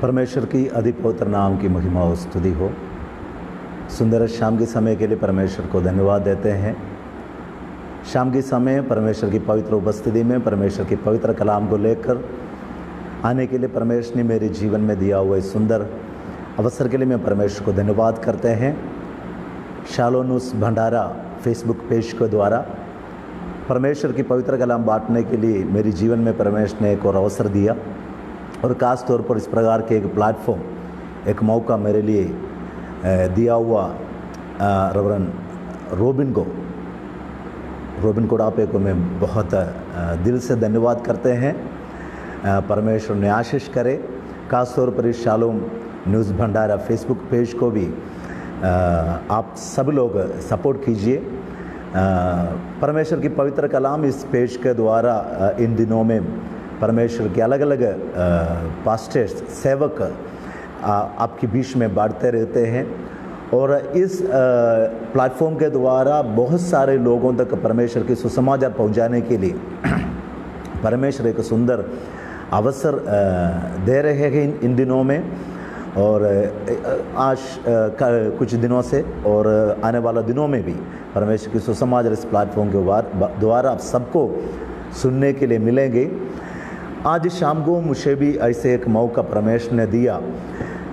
परमेश्वर की अधिपवित्र नाम की महिमा और स्तुति हो। सुंदर शाम के समय के लिए परमेश्वर को धन्यवाद देते हैं। शाम के समय परमेश्वर की पवित्र उपस्थिति में परमेश्वर की पवित्र कलाम को लेकर आने के लिए परमेश्वर ने मेरे जीवन में दिया हुआ इस सुंदर अवसर के लिए मैं परमेश्वर को धन्यवाद करते हैं। शालोम न्यूज़ भंडारा फेसबुक पेज के द्वारा परमेश्वर की पवित्र कलाम बांटने के लिए मेरे जीवन में परमेश्वर ने एक और अवसर दिया और खास तौर पर इस प्रकार के एक प्लेटफॉर्म, एक मौका मेरे लिए दिया हुआ रेवरेंड रोबिन कोड़ापे को मैं बहुत दिल से धन्यवाद करते हैं। परमेश्वर ने आशीष करे। खास तौर पर इस शालोम न्यूज़ भंडारा फेसबुक पेज को भी आप सब लोग सपोर्ट कीजिए। परमेश्वर की पवित्र कलाम इस पेज के द्वारा इन दिनों में परमेश्वर के अलग अलग पास्टर्स सेवक आपके बीच में बांटते रहते हैं और इस प्लेटफॉर्म के द्वारा बहुत सारे लोगों तक परमेश्वर के सुसमाचार पहुंचाने के लिए परमेश्वर एक सुंदर अवसर दे रहे हैं इन दिनों में। और आज कुछ दिनों से और आने वाला दिनों में भी परमेश्वर की सुसमाचार इस प्लेटफॉर्म के द्वारा आप सबको सुनने के लिए मिलेंगे। आज शाम को मुझे भी ऐसे एक मौका परमेश्वर ने दिया,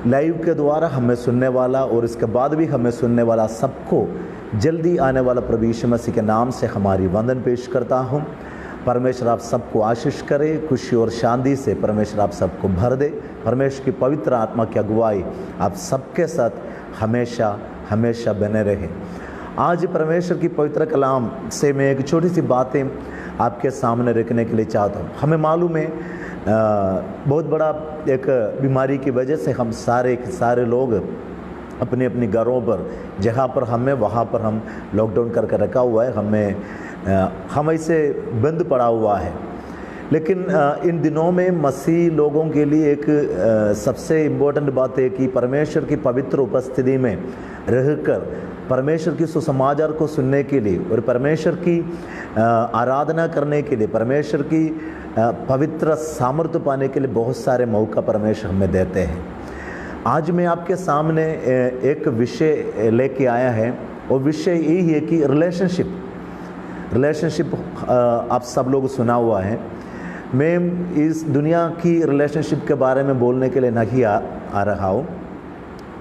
लाइव के द्वारा हमें सुनने वाला और इसके बाद भी हमें सुनने वाला सबको जल्दी आने वाला प्रभु यीशु मसीह के नाम से हमारी वंदन पेश करता हूँ। परमेश्वर आप सबको आशीष करे, खुशी और शांति से परमेश्वर आप सबको भर दे। परमेश्वर की पवित्र आत्मा की अगुवाई आप सबके साथ हमेशा हमेशा बने रहे। आज परमेश्वर की पवित्र कलाम से मैं एक छोटी सी बातें आपके सामने रखने के लिए चाहता हूँ। हमें मालूम है बहुत बड़ा एक बीमारी की वजह से हम सारे लोग अपने अपने घरों पर जहाँ पर हमें वहाँ पर हम लॉकडाउन करके रखा हुआ है, हम ऐसे बंद पड़ा हुआ है। लेकिन इन दिनों में मसीह लोगों के लिए एक सबसे इम्पोर्टेंट बात है कि परमेश्वर की पवित्र उपस्थिति में रहकर परमेश्वर की सुसमाचार को सुनने के लिए और परमेश्वर की आराधना करने के लिए, परमेश्वर की पवित्र सामर्थ्य पाने के लिए बहुत सारे मौका परमेश्वर हमें देते हैं। आज मैं आपके सामने एक विषय लेके आया है और विषय यही है कि रिलेशनशिप आप सब लोग सुना हुआ है। मैं इस दुनिया की रिलेशनशिप के बारे में बोलने के लिए नहीं आ रहा हूँ।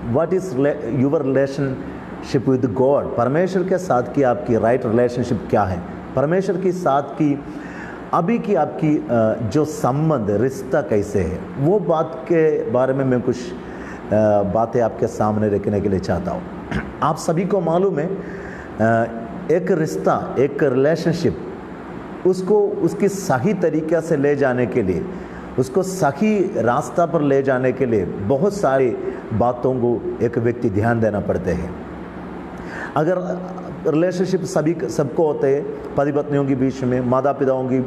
What is your relationship with God? परमेश्वर के साथ की आपकी राइट रिलेशनशिप क्या है? परमेश्वर के साथ की अभी की आपकी जो संबंध रिश्ता कैसे है, वो बात के बारे में मैं कुछ बातें आपके सामने रखने के लिए चाहता हूँ। आप सभी को मालूम है एक रिश्ता, एक रिलेशनशिप, उसको उसकी सही तरीक़े से ले जाने के लिए, उसको सही रास्ता पर ले जाने के लिए बहुत सारी बातों को एक व्यक्ति ध्यान देना पड़ते हैं। अगर रिलेशनशिप सबको होते हैं, पति पत्नियों के बीच में, माता पिताओं के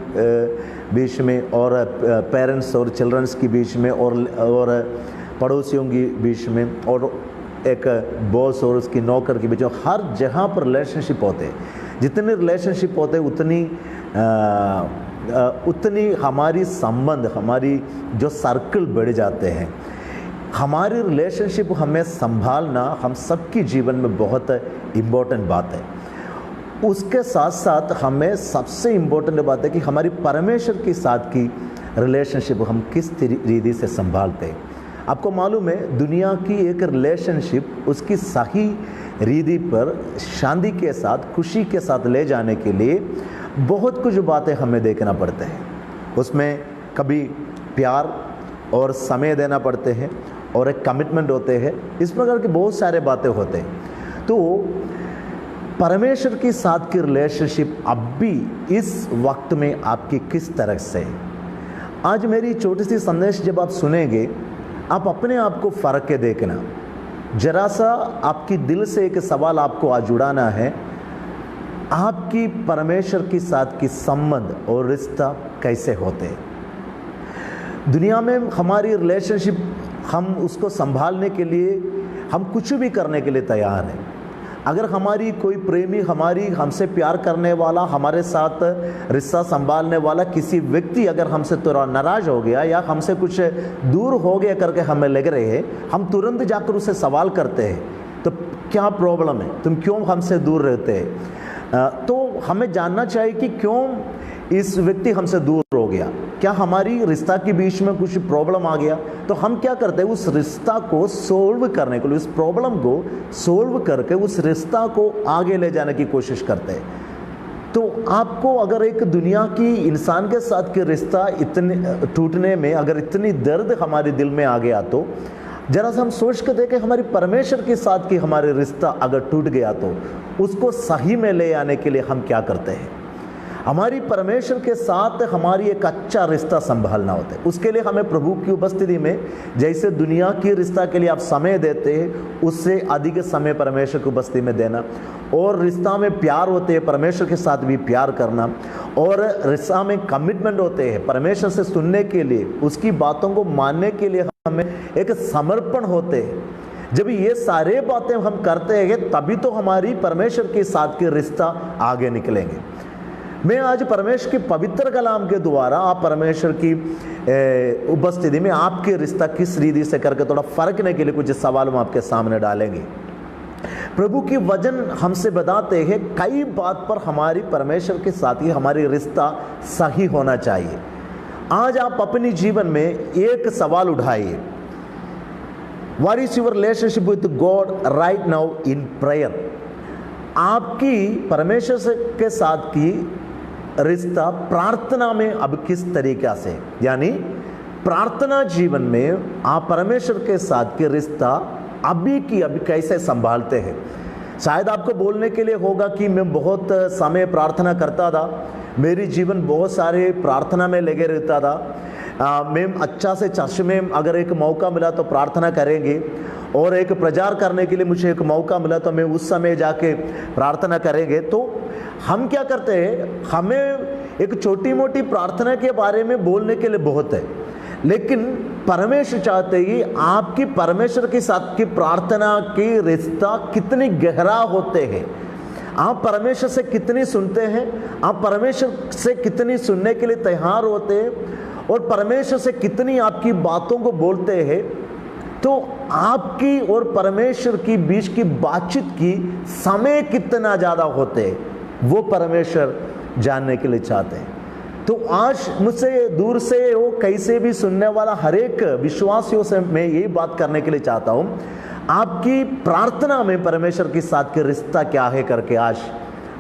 बीच में, और पेरेंट्स और चिल्ड्रंस के बीच में, और पड़ोसियों के बीच में, और एक बॉस और उसकी नौकर के बीच में, हर जगह पर रिलेशनशिप होते हैं। जितने रिलेशनशिप होते हैं उतनी हमारी संबंध, हमारी जो सर्कल बढ़ जाते हैं। हमारी रिलेशनशिप हमें संभालना हम सबके जीवन में बहुत इम्पोर्टेंट बात है। उसके साथ साथ हमें सबसे इम्पोर्टेंट बात है कि हमारी परमेश्वर के साथ की रिलेशनशिप हम किस रीति से संभालते हैं। आपको मालूम है दुनिया की एक रिलेशनशिप उसकी सही रीति पर शांति के साथ, खुशी के साथ ले जाने के लिए बहुत कुछ बातें हमें देखना पड़ते हैं। उसमें कभी प्यार और समय देना पड़ते हैं और एक कमिटमेंट होते हैं। इस प्रकार की बहुत सारे बातें होते हैं। तो परमेश्वर के साथ की रिलेशनशिप अब भी इस वक्त में आपकी किस तरह से है? आज मेरी छोटी सी संदेश जब आप सुनेंगे, आप अपने आप को फ़र्क के देखना। जरा सा आपकी दिल से एक सवाल आपको आज उड़ाना है, आपकी परमेश्वर के साथ की संबंध और रिश्ता कैसे होते हैं? दुनिया में हमारी रिलेशनशिप, हम उसको संभालने के लिए हम कुछ भी करने के लिए तैयार हैं। अगर हमारी कोई प्रेमी, हमारी हमसे प्यार करने वाला, हमारे साथ रिश्ता संभालने वाला किसी व्यक्ति अगर हमसे थोड़ा नाराज़ हो गया या हमसे कुछ दूर हो गया करके हमें लग रहे हैं, हम तुरंत जाकर उससे सवाल करते हैं, तो क्या प्रॉब्लम है, तुम क्यों हमसे दूर रहते हैं? तो हमें जानना चाहिए कि क्यों इस व्यक्ति हमसे दूर हो गया, क्या हमारी रिश्ता के बीच में कुछ प्रॉब्लम आ गया? तो हम क्या करते हैं, उस रिश्ता को सोल्व करने के लिए, उस प्रॉब्लम को सोल्व करके उस रिश्ता को आगे ले जाने की कोशिश करते हैं। तो आपको अगर एक दुनिया की इंसान के साथ के रिश्ता इतने टूटने में अगर इतनी दर्द हमारे दिल में आ गया, तो जरा सा हम सोच कर देखें, हमारी परमेश्वर के साथ की हमारे रिश्ता अगर टूट गया तो उसको सही में ले आने के लिए हम क्या करते हैं? हमारी परमेश्वर के साथ हमारी एक अच्छा रिश्ता संभालना होता है। उसके लिए हमें प्रभु की उपस्थिति में, जैसे दुनिया की रिश्ता के लिए आप समय देते हैं, उससे अधिक समय परमेश्वर की उपस्थिति में देना। और रिश्ता में प्यार होते हैं, परमेश्वर के साथ भी प्यार करना। और रिश्ता में कमिटमेंट होते हैं, परमेश्वर से सुनने के लिए, उसकी बातों को मानने के लिए हमें एक समर्पण होते हैं। जब ये सारे बातें हम करते हैं तभी तो हमारी परमेश्वर के साथ के रिश्ता आगे निकलेंगे। मैं आज परमेश्वर के पवित्र कलाम के द्वारा आप परमेश्वर की उपस्थिति में आपके रिश्ता किस रीति से करके थोड़ा फर्कने के लिए कुछ सवाल हम आपके सामने डालेंगे। प्रभु की वचन हमसे बताते हैं कई बात पर हमारी परमेश्वर के साथ ही हमारी रिश्ता सही होना चाहिए। आज आप अपने जीवन में एक सवाल उठाइए, what is your relationship with God right now in prayer? आपकी परमेश्वर से के साथ की रिश्ता प्रार्थना में अब किस तरीक़ा से, यानी प्रार्थना जीवन में आप परमेश्वर के साथ के रिश्ता अभी की अभी कैसे संभालते हैं? शायद आपको बोलने के लिए होगा कि मैं बहुत समय प्रार्थना करता था, मेरी जीवन बहुत सारे प्रार्थना में लगे रहता था, मैं अच्छा से चर्च में अगर एक मौका मिला तो प्रार्थना करेंगे, और एक प्रचार करने के लिए मुझे एक मौका मिला तो मैं उस समय जाके प्रार्थना करेंगे। तो हम क्या करते हैं, हमें एक छोटी मोटी प्रार्थना के बारे में बोलने के लिए बहुत है, लेकिन परमेश्वर चाहते ही आपकी परमेश्वर के साथ की प्रार्थना की रिश्ता कितनी गहरा होते हैं, आप परमेश्वर से कितनी सुनते हैं, आप परमेश्वर से कितनी सुनने के लिए तैयार होते हैं, और परमेश्वर से कितनी आपकी बातों को बोलते हैं। तो आपकी और परमेश्वर की बीच की बातचीत की समय कितना ज़्यादा होते हैं वो परमेश्वर जानने के लिए चाहते हैं। तो आज मुझसे दूर से हो कैसे भी सुनने वाला हर एक विश्वासियों से मैं यही बात करने के लिए चाहता हूँ, आपकी प्रार्थना में परमेश्वर के साथ के रिश्ता क्या है करके आज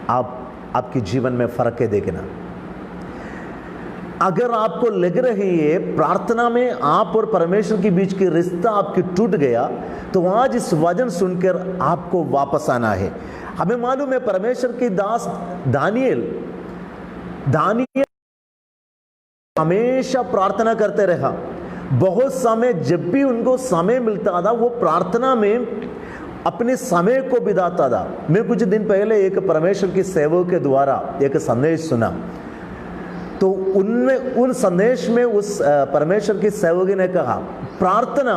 आपके जीवन में फर्क है देखना। अगर आपको लग रही है प्रार्थना में आप और परमेश्वर के बीच की रिश्ता आपकी टूट गया, तो आज इस वचन सुनकर आपको वापस आना है। हमें मालूम है परमेश्वर की दास दानियल हमेशा प्रार्थना करते रहा। बहुत समय जब भी उनको समय मिलता था वो प्रार्थना में अपने समय को बिताता था। मैं कुछ दिन पहले एक परमेश्वर की सेवक के द्वारा एक संदेश सुना, तो उनमें उन संदेश में उस परमेश्वर की सेवक ने कहा, प्रार्थना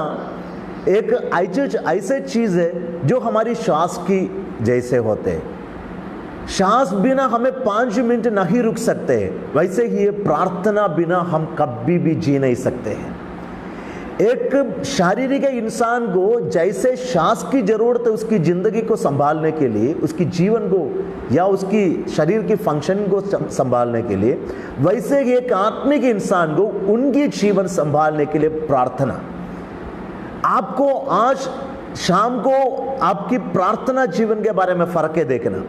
एक ऐसे चीज़ है जो हमारी श्वास की जैसे होते हैं। श्वास बिना हमें 5 मिनट नहीं रुक सकते, वैसे ही ये प्रार्थना बिना हम कभी भी जी नहीं सकते हैं। एक शारीरिक इंसान को जैसे श्वास की जरूरत है उसकी जिंदगी को संभालने के लिए, उसकी जीवन को या उसकी शरीर की फंक्शन को संभालने के लिए, वैसे ही एक आत्मिक इंसान को उनकी जीवन संभालने के लिए प्रार्थना। आपको आज शाम को आपकी प्रार्थना जीवन के बारे में फर्क है देखना।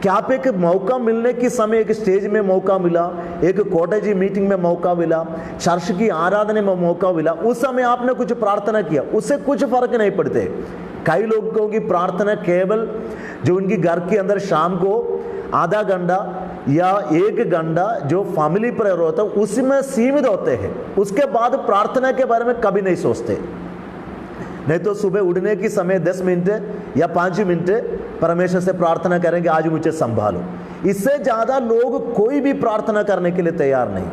क्या आप एक मौका मिलने के समय, एक स्टेज में मौका मिला, एक कॉटेज मीटिंग में मौका मिला, चर्च की आराधना में मौका मिला, उस समय आपने कुछ प्रार्थना किया, उससे कुछ फर्क नहीं पड़ते। कई लोगों की प्रार्थना केवल जो उनकी घर के अंदर शाम को आधा घंटा या 1 घंटा जो फैमिली प्रेयर होता है उसमें सीमित होते हैं। उसके बाद प्रार्थना के बारे में कभी नहीं सोचते। नहीं तो सुबह उठने के समय 10 मिनट या 5 मिनट परमेश्वर से प्रार्थना करेंगे, आज मुझे संभालो। इससे ज़्यादा लोग कोई भी प्रार्थना करने के लिए तैयार नहीं।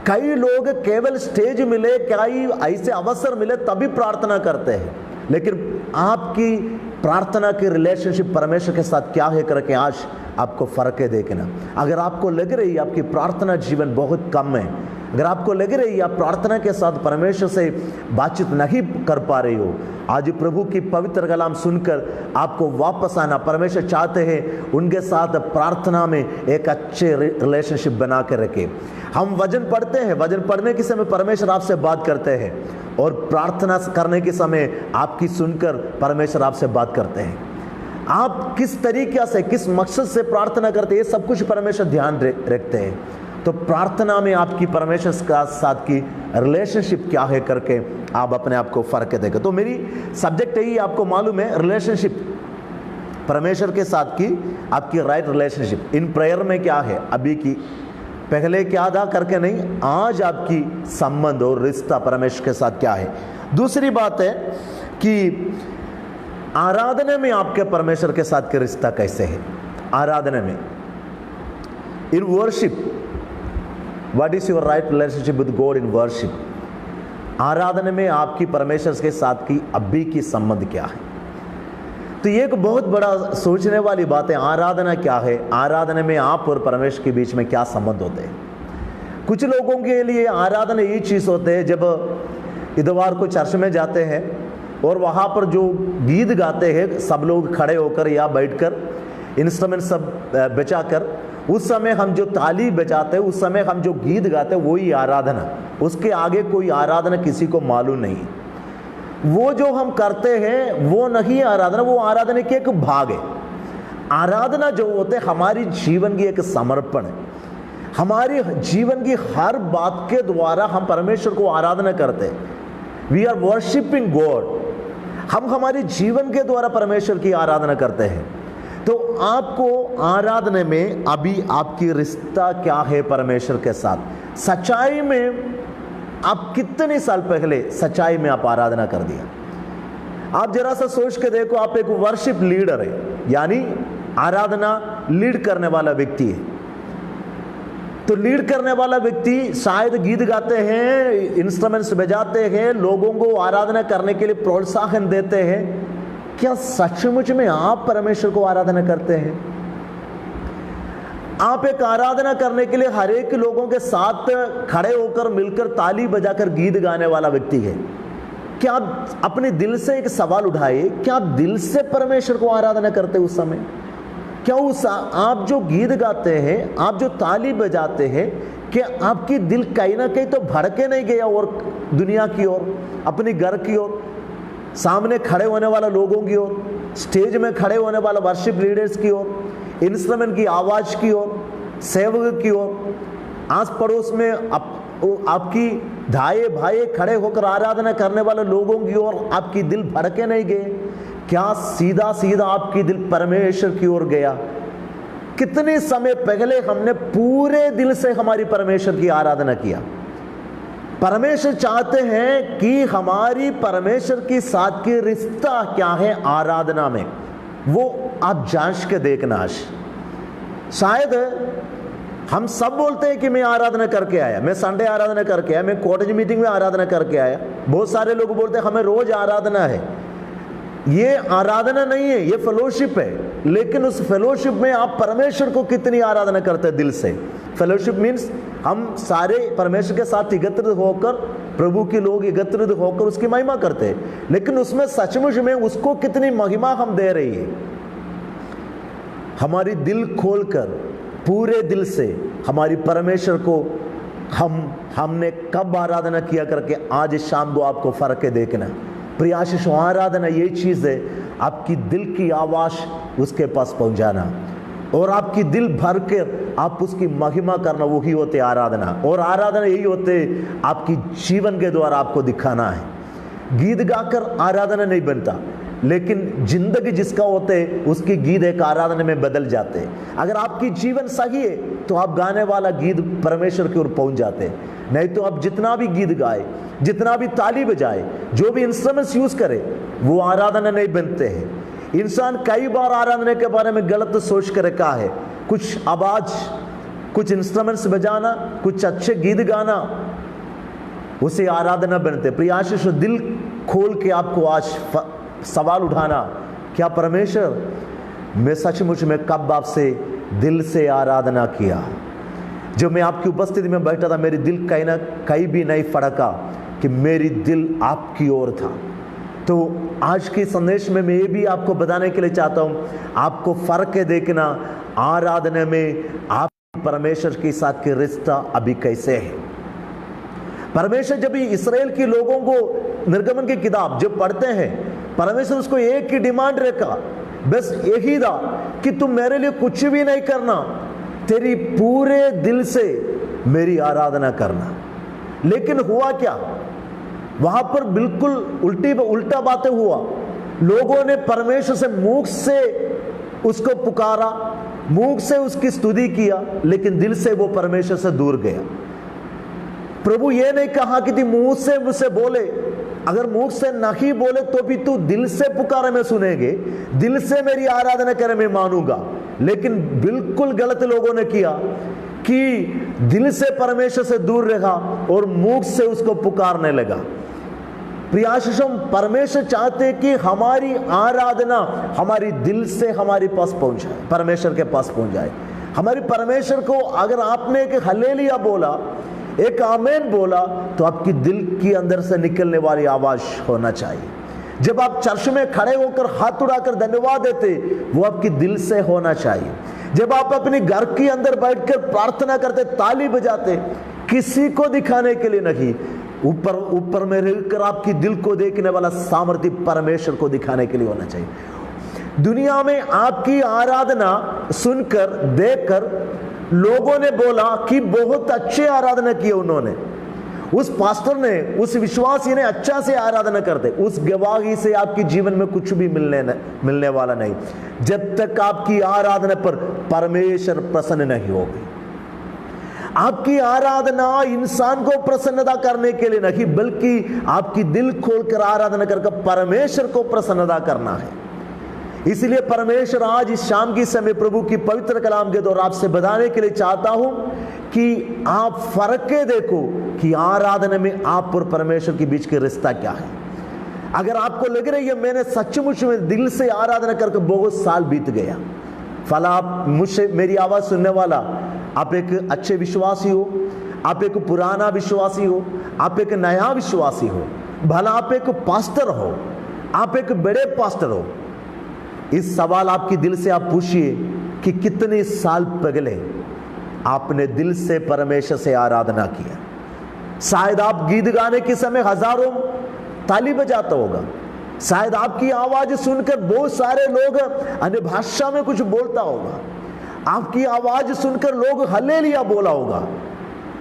कई लोग केवल स्टेज मिले, कई ऐसे अवसर मिले तभी प्रार्थना करते हैं, लेकिन आपकी प्रार्थना की रिलेशनशिप परमेश्वर के साथ क्या है करके आज आपको फर्क है देखना। अगर आपको लग रही है आपकी प्रार्थना जीवन बहुत कम है, अगर आपको लग रही है आप प्रार्थना के साथ परमेश्वर से बातचीत नहीं कर पा रही हो, आज प्रभु की पवित्र कलाम सुनकर आपको वापस आना। परमेश्वर चाहते हैं उनके साथ प्रार्थना में एक अच्छे रिलेशनशिप बना के रखें। हम वचन पढ़ते हैं, वचन पढ़ने के समय परमेश्वर आपसे बात करते हैं, और प्रार्थना करने के समय आपकी सुनकर परमेश्वर आपसे बात करते हैं। आप किस तरीके से, किस मकसद से प्रार्थना करते हैं, ये सब कुछ परमेश्वर ध्यान रखते हैं। तो प्रार्थना में आपकी परमेश्वर के साथ की रिलेशनशिप क्या है करके आप अपने आप को फर्क देंगे। तो मेरी सब्जेक्ट यही आपको मालूम है, रिलेशनशिप परमेश्वर के साथ की आपकी राइट रिलेशनशिप इन प्रेयर में क्या है, अभी की पहले क्या था करके नहीं, आज आपकी संबंध और रिश्ता परमेश्वर के साथ क्या है। दूसरी बात है कि आराधना में आपके परमेश्वर के साथ के रिश्ता कैसे है। आराधना में in worship what is your right relationship with god in worship. आराधना में आपकी परमेश्वर के साथ की अभी की संबंध क्या है। तो ये एक बहुत बड़ा सोचने वाली बात है, आराधना क्या है, आराधना में आप और परमेश्वर के बीच में क्या संबंध होते हैं। कुछ लोगों के लिए आराधना ये चीज़ होते है, जब इतवार को चर्च में जाते हैं और वहाँ पर जो गीत गाते हैं सब लोग खड़े होकर या बैठकर इंस्ट्रूमेंट सब बजाकर, उस समय हम जो ताली बजाते हैं, उस समय हम जो गीत गाते हैं, वही आराधना। उसके आगे कोई आराधना किसी को मालूम नहीं। वो जो हम करते हैं वो नहीं आराधना, वो आराधना के एक भाग है। आराधना जो होते हैं हमारी जीवन की एक समर्पण है। हमारी जीवन की हर बात के द्वारा हम परमेश्वर को आराधना करते हैं। We are worshipping God. हम हमारे जीवन के द्वारा परमेश्वर की आराधना करते हैं। तो आपको आराधना में अभी आपकी रिश्ता क्या है परमेश्वर के साथ। सच्चाई में आप कितने साल पहले सच्चाई में आप आराधना कर दिया। आप जरा सा सोच के देखो, आप एक वर्शिप लीडर है, यानी आराधना लीड करने वाला व्यक्ति है। तो लीड करने वाला व्यक्ति शायद गीत गाते हैं, इंस्ट्रूमेंट्स बजाते हैं, लोगों को आराधना करने के लिए प्रोत्साहन देते हैं। क्या सचमुच में आप परमेश्वर को आराधना करते हैं? आप एक आराधना करने के लिए हर एक लोगों के साथ खड़े होकर मिलकर ताली बजाकर गीत गाने वाला व्यक्ति है। क्या आप अपने दिल से एक सवाल उठाए, क्या आप दिल से परमेश्वर को आराधना करते उस समय? क्या उस आप जो गीत गाते हैं, आप जो ताली बजाते हैं, क्या आपकी दिल कहीं ना कहीं तो भड़के नहीं गया और दुनिया की ओर, अपने घर की ओर, सामने खड़े होने वाला लोगों की ओर, स्टेज में खड़े होने वाला वर्शिप लीडर्स की ओर, इंस्ट्रूमेंट की आवाज की ओर, सेवक की ओर, आस पड़ोस में आपकी धाये भाई खड़े होकर आराधना करने वाले लोगों की ओर आपकी दिल भड़के नहीं गए? क्या सीधा सीधा आपकी दिल परमेश्वर की ओर गया? कितने समय पहले हमने पूरे दिल से हमारी परमेश्वर की आराधना किया। परमेश्वर चाहते हैं कि हमारी परमेश्वर के साथ की रिश्ता क्या है आराधना में, वो आप जांच के देखना। शायद हम सब बोलते हैं कि मैं आराधना करके आया, मैं संडे आराधना करके आया, मैं कॉलेज मीटिंग में आराधना करके आया। बहुत सारे लोग बोलते हैं हमें रोज आराधना है। ये आराधना नहीं है, ये फेलोशिप है। लेकिन उस फेलोशिप में आप परमेश्वर को कितनी आराधना करते हैं दिल से। फेलोशिप मीन्स हम सारे परमेश्वर के साथ एकत्रित होकर, प्रभु के लोग एकत्रित होकर उसकी महिमा करते हैं। लेकिन उसमें सचमुच में उसको कितनी महिमा हम दे रही है। हमारी दिल खोलकर पूरे दिल से हमारी परमेश्वर को हमने कब आराधना किया करके आज शाम को आपको फर्क है देखना। प्रिय आशीष, आराधना ये चीज़ है, आपकी दिल की आवाज़ उसके पास पहुंचाना और आपकी दिल भर के आप उसकी महिमा करना, वही होते आराधना। और आराधना यही होते आपकी जीवन के द्वारा आपको दिखाना है। गीत गाकर आराधना नहीं बनता, लेकिन जिंदगी जिसका होते उसकी गीत एक आराधना में बदल जाते। अगर आपकी जीवन सही है तो आप गाने वाला गीत परमेश्वर की ओर पहुंच जाते। नहीं तो आप जितना भी गीत गाए, जितना भी ताली बजाए, जो भी इंस्ट्रूमेंट्स यूज करे, वो आराधना नहीं बनते हैं। इंसान कई बार आराधना के बारे में गलत सोच कर रखा है। कुछ आवाज कुछ इंस्ट्रूमेंट्स बजाना, कुछ अच्छे गीत गाना, उसे आराधना बनते। प्रिय आशीष, दिल खोल के आपको आज सवाल उठाना, क्या परमेश्वर मैं सचमुच में कब आपसे दिल से आराधना किया? जब मैं आपकी उपस्थिति में बैठा था, मेरी दिल कहीं ना कहीं भी नहीं फड़का कि मेरी दिल आपकी ओर था। तो आज के संदेश में मैं ये भी आपको बताने के लिए चाहता हूँ, आपको फर्क है देखना आराधना में आप परमेश्वर के साथ के रिश्ता अभी कैसे है। परमेश्वर जब इस्राएल के लोगों को निर्गमन की किताब जब पढ़ते हैं, परमेश्वर उसको एक ही डिमांड रखा, बस यही था कि तुम मेरे लिए कुछ भी नहीं करना, तेरी पूरे दिल से मेरी आराधना करना। लेकिन हुआ क्या? वहां पर बिल्कुल उल्टा बातें हुआ। लोगों ने परमेश्वर से मुख से उसको पुकारा, मुख से उसकी स्तुति किया, लेकिन दिल से वो परमेश्वर से दूर गया। प्रभु ये नहीं कहा कि तू मुंह से मुझसे बोले, अगर मुंह से नहीं बोले तो भी तू दिल से पुकारे मैं सुनेंगे, दिल से मेरी आराधना करे मैं मानूंगा। लेकिन बिल्कुल गलत लोगों ने किया कि दिल से परमेश्वर से दूर रहा और मुंह से उसको पुकारने लगा। प्रिय आशीषों, परमेश्वर चाहते हैं कि हमारी आराधना हमारी दिल से हमारे पास पहुंच जाए, परमेश्वर के पास पहुंच जाए। हमारी परमेश्वर को अगर आपने एक हल्लेलुया बोला, एक आमीन बोला, तो आपकी दिल के अंदर से निकलने वाली आवाज होना चाहिए। जब आप चर्च में खड़े होकर हाथ उड़ाकर धन्यवाद देते, वो आपकी दिल से होना चाहिए। जब आप अपने घर के अंदर बैठकर प्रार्थना करते, ताली बजाते, किसी को दिखाने के लिए नहीं, ऊपर ऊपर में रहकर आपकी दिल को देखने वाला सामर्थ्य परमेश्वर को दिखाने के लिए होना चाहिए। दुनिया में आपकी आराधना सुनकर देखकर लोगों ने बोला कि बहुत अच्छे आराधना की उन्होंने, उस पास्टर ने, उस विश्वासी ने अच्छा से आराधना करते, उस गवाही से आपके जीवन में कुछ भी मिलने वाला नहीं, जब तक आपकी आराधना पर परमेश्वर प्रसन्न नहीं होगी। आपकी आराधना इंसान को प्रसन्नता करने के लिए नहीं, बल्कि आपकी दिल खोलकर आराधना करके परमेश्वर को प्रसन्नता करना है। इसलिए परमेश्वर आज इस शाम की समय प्रभु की पवित्र कलाम के द्वारा आपसे बताने के लिए चाहता हूं कि आप फर्क देखो कि आराधना में आप और परमेश्वर के बीच के रिश्ता क्या है। अगर आपको लग रही है मैंने सचमुच में दिल से आराधना करके बहुत साल बीत गया, फला आप मुझसे मेरी आवाज सुनने वाला, आप एक अच्छे विश्वासी हो, आप एक पुराना विश्वासी हो, आप एक नया विश्वासी हो, भला आप एक पास्टर हो, आप एक बड़े पास्टर हो, इस सवाल आपकी दिल से आप पूछिए कि कितने साल पहले आपने दिल से परमेश्वर से आराधना किया। शायद आप गीत गाने के समय हजारों ताली बजाता होगा, शायद आपकी आवाज सुनकर बहुत सारे लोग अन्य भाषा में कुछ बोलता होगा, आपकी आवाज सुनकर लोग हल्लेलुया बोला होगा,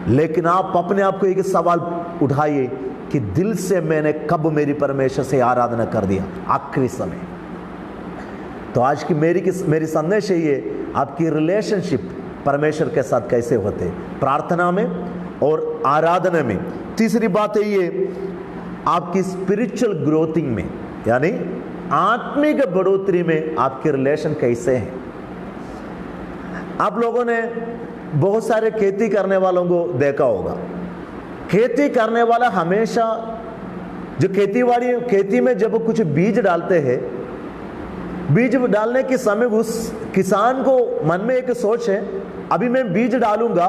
लेकिन आप अपने आप को एक सवाल उठाइए कि दिल से मैंने कब मेरी परमेश्वर से आराधना कर दिया आखिरी समय। तो आज की मेरी संदेश है ये, आपकी रिलेशनशिप परमेश्वर के साथ कैसे होते, प्रार्थना में और आराधना में। तीसरी बात है ये, आपकी स्पिरिचुअल ग्रोथिंग में, यानी आत्मिक बढ़ोतरी में आपके रिलेशन कैसे हैं। आप लोगों ने बहुत सारे खेती करने वालों को देखा होगा। खेती करने वाला हमेशा जो खेती में जब कुछ बीज डालते हैं, बीज डालने के समय उस किसान को मन में एक सोच है, अभी मैं बीज डालूंगा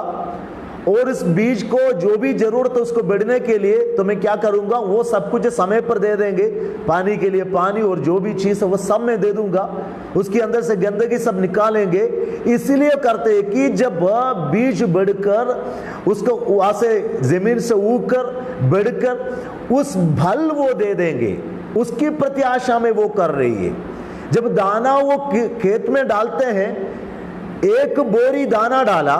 और इस बीज को जो भी जरूरत है उसको बढ़ने के लिए तो मैं क्या करूंगा, वो सब कुछ समय पर दे देंगे, पानी के लिए पानी और जो भी चीज है वो सब मैं दे दूंगा, उसके अंदर से गंदगी सब निकालेंगे। इसीलिए करते हैं कि जब बीज बढ़कर उसको वहां से जमीन से उगकर बढ़कर उस फल वो दे देंगे, उसकी प्रत्याशा में वो कर रही है। जब दाना वो खेत में डालते हैं, एक बोरी दाना डाला,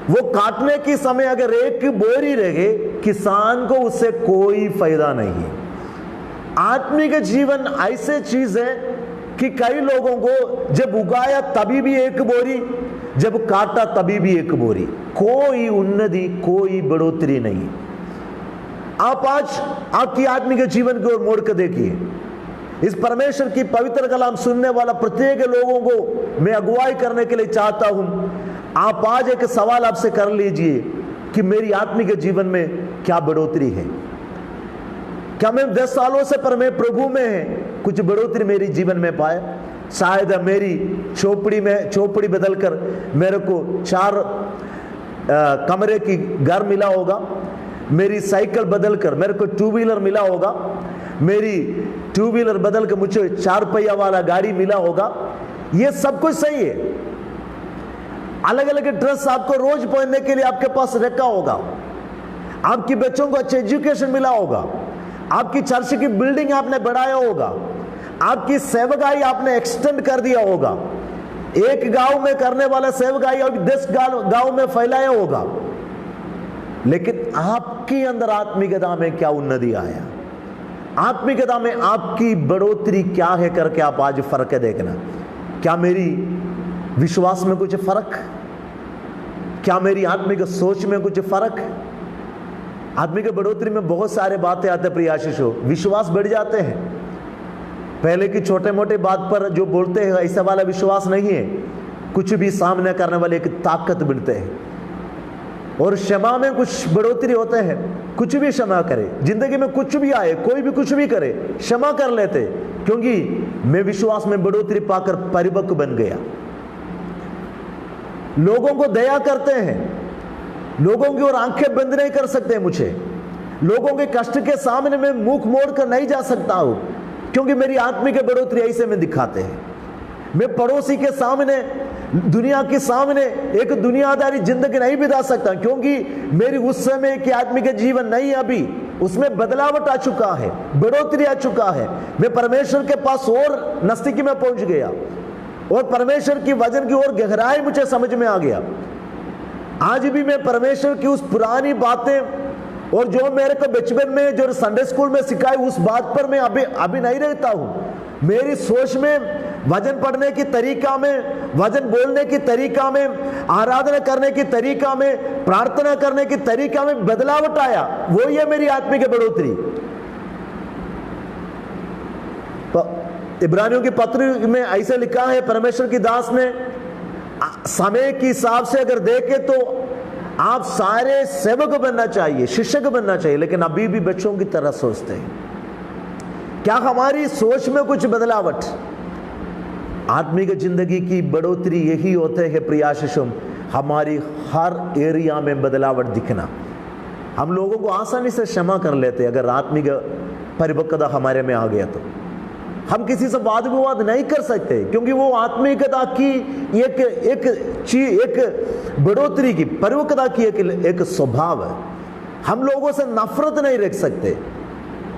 वो काटने के समय अगर एक बोरी रहे, किसान को उससे कोई फायदा नहीं है। आत्मिक जीवन ऐसे चीज है कि कई लोगों को जब उगाया तभी भी एक बोरी, जब काटा तभी भी एक बोरी, कोई उन्नति, कोई बढ़ोतरी नहीं। आप आज आपकी आत्मिक जीवन की ओर मोड़ कर देखिए। इस परमेश्वर की पवित्र कलाम सुनने वाला प्रत्येक लोगों को मैं अगुवाई करने के लिए चाहता हूं, आप आज एक सवाल आपसे कर लीजिए कि मेरी आत्मिक जीवन में क्या बढ़ोतरी है। क्या मैं 10 सालों से प्रभु में कुछ बढ़ोतरी मेरी जीवन में पाए? शायद मेरी चौपड़ी बदलकर मेरे को 4 कमरे की घर मिला होगा, मेरी साइकिल बदलकर मेरे को 2 व्हीलर मिला होगा, मेरी 2 व्हीलर बदलकर मुझे 4 पहिया वाला गाड़ी मिला होगा। ये सब कुछ सही है। अलग अलग ड्रेस आपको रोज पहनने के लिए आपके पास रखा होगा, आपके बच्चों को अच्छे एजुकेशन मिला होगा, आपकी चर्च की बिल्डिंग आपने बढ़ाया होगा, आपकी सेवकाई आपने एक्सटेंड कर दिया होगा, एक गांव में करने वाला सेवकाई अब 10 गांव में फैलाया होगा। लेकिन आपके अंदर आत्मिकता में क्या उन्नति आया? आत्मिकता में आपकी बढ़ोतरी क्या है करके आप आज फर्क देखना। क्या मेरी विश्वास में कुछ फर्क? क्या मेरी आत्मिक सोच में कुछ फर्क? आत्मिक बढ़ोतरी में बहुत सारे बातें आते हैं प्रिय आशीषों। विश्वास बढ़ जाते हैं। पहले की छोटे मोटे बात पर जो बोलते हैं ऐसा वाला विश्वास नहीं है। कुछ भी सामने करने वाले एक ताकत मिलते हैं। और क्षमा में कुछ बढ़ोतरी होते हैं। कुछ भी क्षमा करे, जिंदगी में कुछ भी आए, कोई भी कुछ भी करे, क्षमा कर लेते, क्योंकि मैं विश्वास में बढ़ोतरी पाकर परिपक्व बन गया। लोगों को दया करते हैं, लोगों की ओर आंखें बंद नहीं कर सकते मुझे। लोगों के कष्ट के सामने मैं मुंह मोड़ कर नहीं जा सकता हूं, क्योंकि मेरी आत्मिक बढ़ोतरी ऐसे में दिखाते हैं। मैं पड़ोसी के सामने, दुनिया के सामने एक दुनियादारी जिंदगी नहीं बिता सकता, क्योंकि मेरी उस समय की आत्मिक जीवन नहीं, अभी उसमें बदलावट आ चुका है, बढ़ोतरी आ चुका है। मैं परमेश्वर के पास और नजदीकी में पहुंच गया और परमेश्वर की वचन की और गहराई मुझे समझ में आ गया। आज भी मैं परमेश्वर की उस पुरानी बातें और जो मेरे को बचपन में जो संडे स्कूल में सिखाई उस बात पर मैं अभी नहीं रहता हूं। मेरी सोच में, वचन पढ़ने की तरीका में, वचन बोलने की तरीका में, आराधना करने की तरीका में, प्रार्थना करने की तरीका में बदलावट आया। वो ही है मेरी आत्मिक बढ़ोतरी। तो इब्रानियों की पत्र में ऐसे लिखा है परमेश्वर की दास ने, समय के हिसाब से अगर देखे तो आप सारे सेवक बनना चाहिए, शिक्षक बनना चाहिए, लेकिन अभी भी बच्चों की तरह सोचते हैं। क्या हमारी सोच में कुछ बदलावट? आत्मिक जिंदगी की बढ़ोतरी यही होते है प्रिय आशीषों, हमारी हर एरिया में बदलावट दिखना। हम लोगों को आसानी से क्षमा कर लेते अगर आत्मिक परिपक्वता हमारे में आ गया तो। हम किसी से वाद विवाद नहीं कर सकते, क्योंकि वो आत्मिकता की एक बढ़ोतरी की, परिपक्वता की एक स्वभाव है। हम लोगों से नफरत नहीं रख सकते,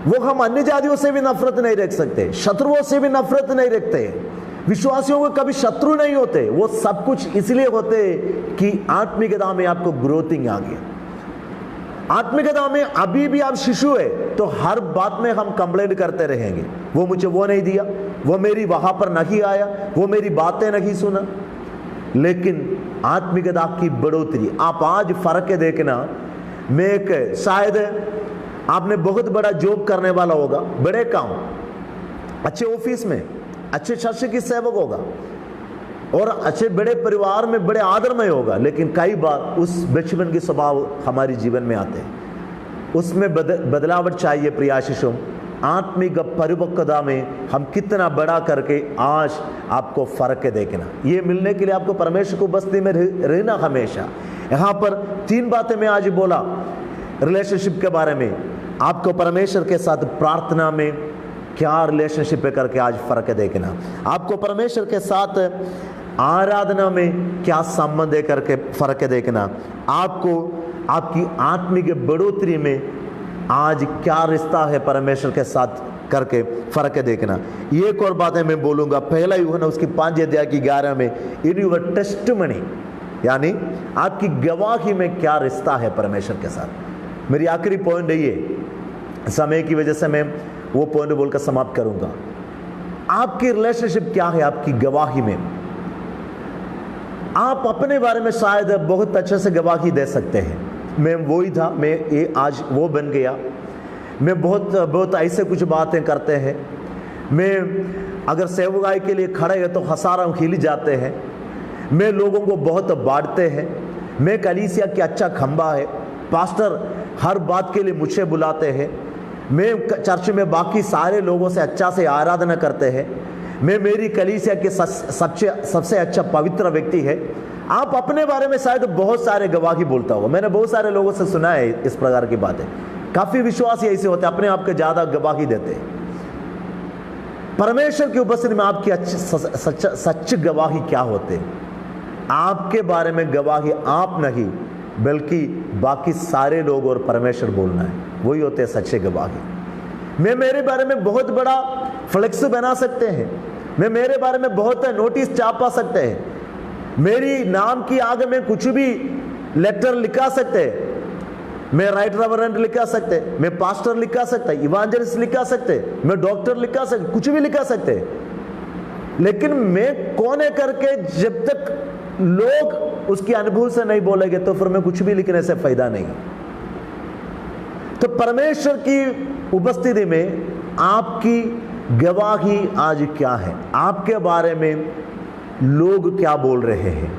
वो हम अन्य जातियों से भी नफरत नहीं रख सकते, शत्रुओं से भी नफरत नहीं रखते। विश्वासियों को कभी शत्रु नहीं होते। वो सब कुछ इसलिए होते कि आत्मिकता में आपको ग्रोथिंग आ गया। आत्मिकता में अभी भी आप शिशु है तो हर बात में हम कंप्लेंट करते रहेंगे, वो मुझे वो नहीं दिया, वो मेरी वहां पर नहीं आया, वो मेरी बातें नहीं सुना। लेकिन आत्मिकता की बढ़ोतरी आप आज फर्क देखना। मैं एक, शायद आपने बहुत बड़ा जॉब करने वाला होगा, बड़े काम, अच्छे ऑफिस में, अच्छे चर्च की सेवक होगा और अच्छे बड़े परिवार में बड़े आदर में होगा, लेकिन कई बार उस बचपन के स्वभाव हमारे जीवन में आते हैं। उसमें बदलावट चाहिए प्रिय आशीषों। आत्मिक परिपक्वता में हम कितना बड़ा करके आज आपको फर्क देखना। ये मिलने के लिए आपको परमेश्वर को बस्ती में रहना हमेशा। यहाँ पर 3 बातें मैं आज बोला रिलेशनशिप के बारे में। आपको परमेश्वर के साथ प्रार्थना में क्या रिलेशनशिप है करके आज फर्क देखना। आपको परमेश्वर के साथ आराधना में क्या संबंध है करके फर्क देखना। आपको आपकी आत्मिक बढ़ोतरी में आज क्या रिश्ता है परमेश्वर के साथ करके फर्क देखना। एक और बातें मैं बोलूंगा। पहला यूहन्ना उसकी 5 अध्याय की 11 में, इन योर टेस्टिमनी, यानी आपकी गवाही में क्या रिश्ता है परमेश्वर के साथ। मेरी आखिरी पॉइंट है ये, समय की वजह से मैं वो पॉइंट बोलकर समाप्त करूंगा। आपकी रिलेशनशिप क्या है आपकी गवाही में। आप अपने बारे में शायद बहुत अच्छे से गवाही दे सकते हैं, मैं वो ही था, मैं ये आज वो बन गया, मैं बहुत ऐसे कुछ बातें करते हैं, मैं अगर सेवकाई के लिए खड़े हैं तो हसारा हिल जाते हैं, मैं लोगों को बहुत बांटते हैं, मैं कलीसिया की अच्छा खंबा है, पास्टर हर बात के लिए मुझे बुलाते हैं, मैं चर्च में बाकी सारे लोगों से अच्छा से आराधना करते हैं, मैं मेरी कलीसिया के सबसे अच्छा पवित्र व्यक्ति है। आप अपने बारे में शायद बहुत सारे गवाही बोलता होगा। मैंने बहुत सारे लोगों से सुना है इस प्रकार की बातें। काफी विश्वासी ऐसे होते हैं, अपने आप के ज्यादा गवाही देते हैं। परमेश्वर की उपस्थिति में आपकी सच्ची गवाही क्या होते हैं? आपके बारे में गवाही आप नहीं बल्कि बाकी सारे लोग और परमेश्वर बोलना है, वही होते हैं सच्चे गवाही। मैं मेरे बारे में बहुत बड़ा फ्लेक्स बना सकते हैं, मैं मेरे बारे में बहुत नोटिस छापा सकते हैं, मेरी नाम की आगे में कुछ भी लेटर लिखा सकते हैं, मैं राइट रेवरेंड लिखा सकते, मैं पास्टर लिखा सकता, इवांजलिस्ट लिखा सकते, मैं डॉक्टर लिखा सकते, कुछ भी लिखा सकते। लेकिन मैं कौन है करके जब तक लोग उसकी अनुभव से नहीं बोलेंगे तो फिर मैं कुछ भी लिखने से फायदा नहीं। तो परमेश्वर की उपस्थिति में आपकी गवाही आज क्या है? आपके बारे में लोग क्या बोल रहे हैं?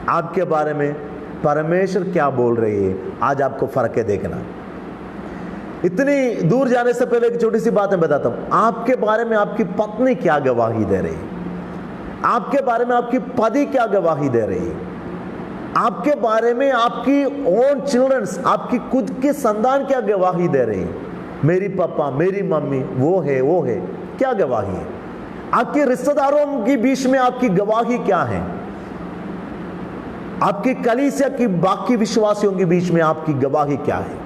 आपके बारे में परमेश्वर क्या बोल रही है? आज आपको फर्क है देखना। इतनी दूर जाने से पहले एक छोटी सी बात मैं बताता हूं। आपके बारे में आपकी पत्नी क्या गवाही दे रही है? आपके बारे में आपकी पति क्या गवाही दे रही है? आपके बारे में आपकी ओन चिल्ड्रंस, आपकी खुद की संतान क्या गवाही दे रही है? मेरी पापा, मेरी मम्मी, वो है, क्या गवाही है? आपके रिश्तेदारों के बीच में आपकी गवाही क्या है? आपकी कलीसिया की बाकी विश्वासियों के बीच में आपकी गवाही क्या है?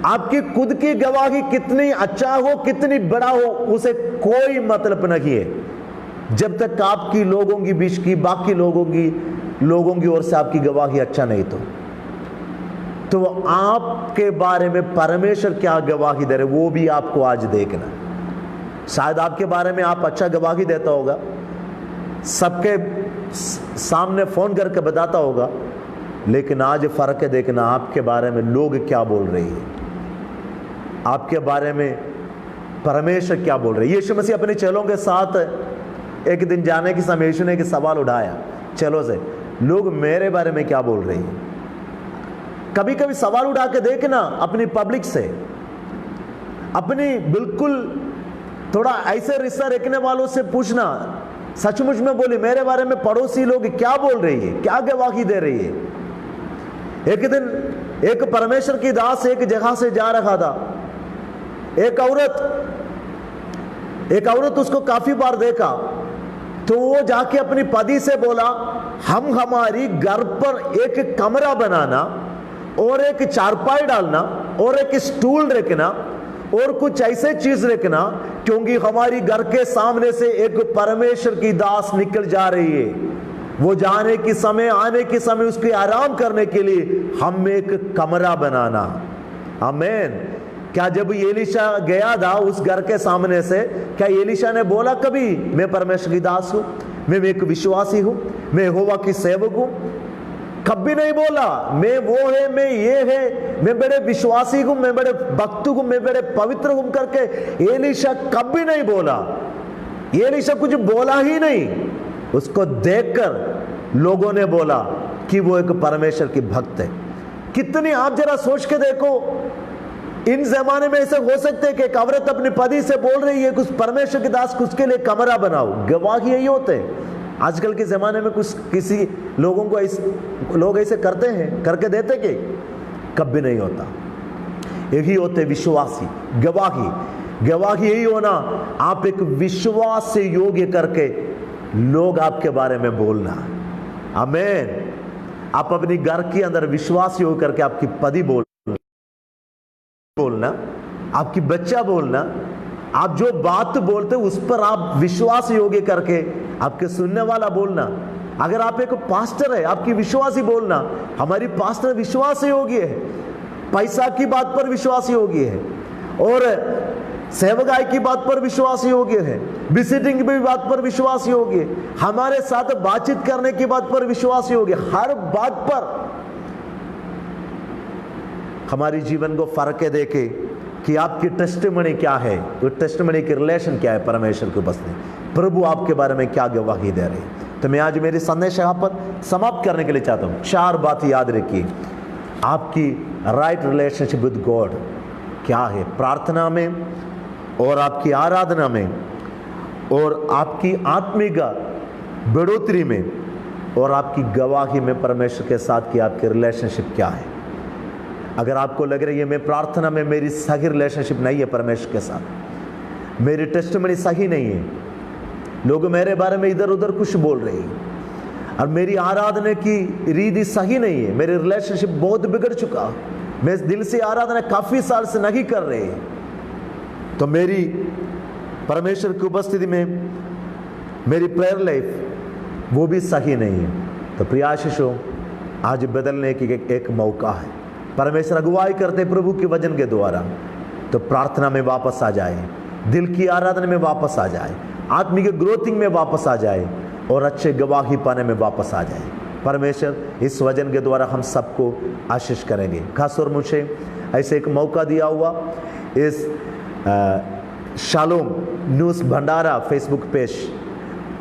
आपकी खुद की गवाही कितनी अच्छा हो, कितनी बड़ा हो, उसे कोई मतलब नहीं है जब तक आपकी लोगों के बीच की बाकी लोगों की ओर से आपकी गवाही अच्छा नहीं। तो आपके बारे में परमेश्वर क्या गवाही दे रहे वो भी आपको आज देखना। शायद आपके बारे में आप अच्छा गवाही देता होगा, सबके सामने फोन करके बताता होगा, लेकिन आज फर्क है देखना आपके बारे में लोग क्या बोल रहे हैं, आपके बारे में परमेश्वर क्या बोल रहे हैं। यीशु मसीह अपने चेलों के साथ एक दिन जाने के समय यीशु ने एक सवाल उठाया चलो से, लोग मेरे बारे में क्या बोल रहे हैं? कभी कभी सवाल उठा के देखना अपनी पब्लिक से, अपनी बिल्कुल थोड़ा ऐसे रिश्ता रखने वालों से पूछना, सचमुच में बोली मेरे बारे में पड़ोसी लोग क्या बोल रही है, क्या गवाही दे रही है। एक दिन एक परमेश्वर की दास एक जगह से जा रहा था, एक औरत उसको काफी बार देखा, तो वो जाके अपनी पति से बोला हम हमारी घर पर एक कमरा बनाना और एक चारपाई डालना और एक स्टूल रखना और कुछ ऐसे चीज रखना, क्योंकि हमारी घर के सामने से एक परमेश्वर की दास निकल जा रही है, वो जाने के समय आने के समय उसके आराम करने के लिए हम एक कमरा बनाना। आमीन। क्या जब एलीशा गया था उस घर के सामने से, क्या एलीशा ने बोला कभी मैं परमेश्वर की दास हूं, मैं एक विश्वासी हूं, मैं यहोवा की सेवक हूं? कभी नहीं बोला। मैं वो है, मैं ये है, मैं बड़े विश्वासी हूं, मैं बड़े भक्त हूं, मैं बड़े पवित्र हूं करके एलीशा कभी नहीं बोला। एलीशा कुछ बोला ही नहीं। उसको देखकर लोगों ने बोला कि वो एक परमेश्वर की भक्त है। कितनी, आप जरा सोच के देखो, इन जमाने में ऐसे हो सकते हैं कि एक औरत अपने पति से बोल रही है कुछ परमेश्वर के दास उसके लिए कमरा बनाओ। गवाही यही होते हैं। आजकल के जमाने में कुछ किसी लोगों को लोग ऐसे करते हैं, करके देते कि कभी नहीं होता। यही होते विश्वासी। गवाही यही होना, आप एक विश्वास से योग्य करके लोग आपके बारे में बोलना। आमीन। आप अपनी घर के अंदर विश्वास योग्य करके आपकी पति बोलना, आपकी बच्चा बोलना, आप जो बात बोलते उस पर आप विश्वास योग्य करके आपके सुनने वाला बोलना। अगर आप एक पास्टर है, आपकी विश्वासी बोलना, हमारी पास्टर विश्वास योग्य है, पैसा की बात पर विश्वास योग्य है और सेवकाई की बात पर विश्वास योग्य है, विजिटिंग की बात पर विश्वास योग्य है, हमारे साथ बातचीत करने की बात पर विश्वास योग्य, हर बात पर हमारी जीवन को फर्क देखे कि आपकी टेस्टिमनी क्या है, तो टेस्टिमनी की रिलेशन क्या है परमेश्वर के उपस्थिति, प्रभु आपके बारे में क्या गवाही दे रहे हैं। तो मैं आज मेरी संदेश यहाँ पर समाप्त करने के लिए चाहता हूँ। 4 बात याद रखिए। आपकी राइट रिलेशनशिप विद गॉड क्या है, प्रार्थना में और आपकी आराधना में और आपकी आत्मिक बढ़ोतरी में और आपकी गवाही में परमेश्वर के साथ की आपकी रिलेशनशिप क्या है। अगर आपको लग रही है मैं प्रार्थना में मेरी सही रिलेशनशिप नहीं है परमेश्वर के साथ, मेरी टेस्टिमनी सही नहीं है, लोग मेरे बारे में इधर उधर कुछ बोल रहे हैं और मेरी आराधना की रीति सही नहीं है, मेरी रिलेशनशिप बहुत बिगड़ चुका, मैं दिल से आराधना काफ़ी साल से नहीं कर रहे, तो मेरी परमेश्वर की उपस्थिति में मेरी प्रेयर लाइफ वो भी सही नहीं है। तो प्रिय आशीषों, आज बदलने की एक मौका है। परमेश्वर अगुवाई करते प्रभु के वचन के द्वारा, तो प्रार्थना में वापस आ जाए, दिल की आराधना में वापस आ जाए, आत्मिक ग्रोथिंग में वापस आ जाए और अच्छे गवाही पाने में वापस आ जाए। परमेश्वर इस वचन के द्वारा हम सबको आशीष करेंगे। खासतौर मुझे ऐसे एक मौका दिया हुआ इस शालोम न्यूज़ भंडारा फेसबुक पेज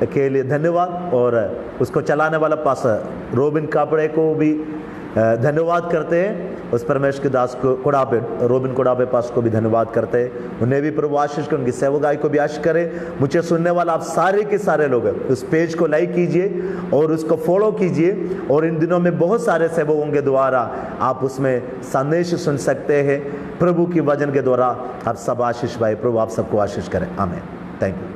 के लिए धन्यवाद, और उसको चलाने वाला पास्टर रोबिन कापड़े को भी धन्यवाद करते हैं। उस परमेश्वर के दास को कोड़ापे, रोबिन कोड़ापे पास को भी धन्यवाद करते हैं। उन्हें भी प्रभु आशीष करें, उनकी सेवकाई को भी आशीष करें। मुझे सुनने वाला आप सारे के सारे लोग उस पेज को लाइक कीजिए और उसको फॉलो कीजिए, और इन दिनों में बहुत सारे सेवकों के द्वारा आप उसमें संदेश सुन सकते हैं। प्रभु की वचन के द्वारा आप सब आशीष पाए। प्रभु आप सबको आशीष करें। आमीन। Thank you.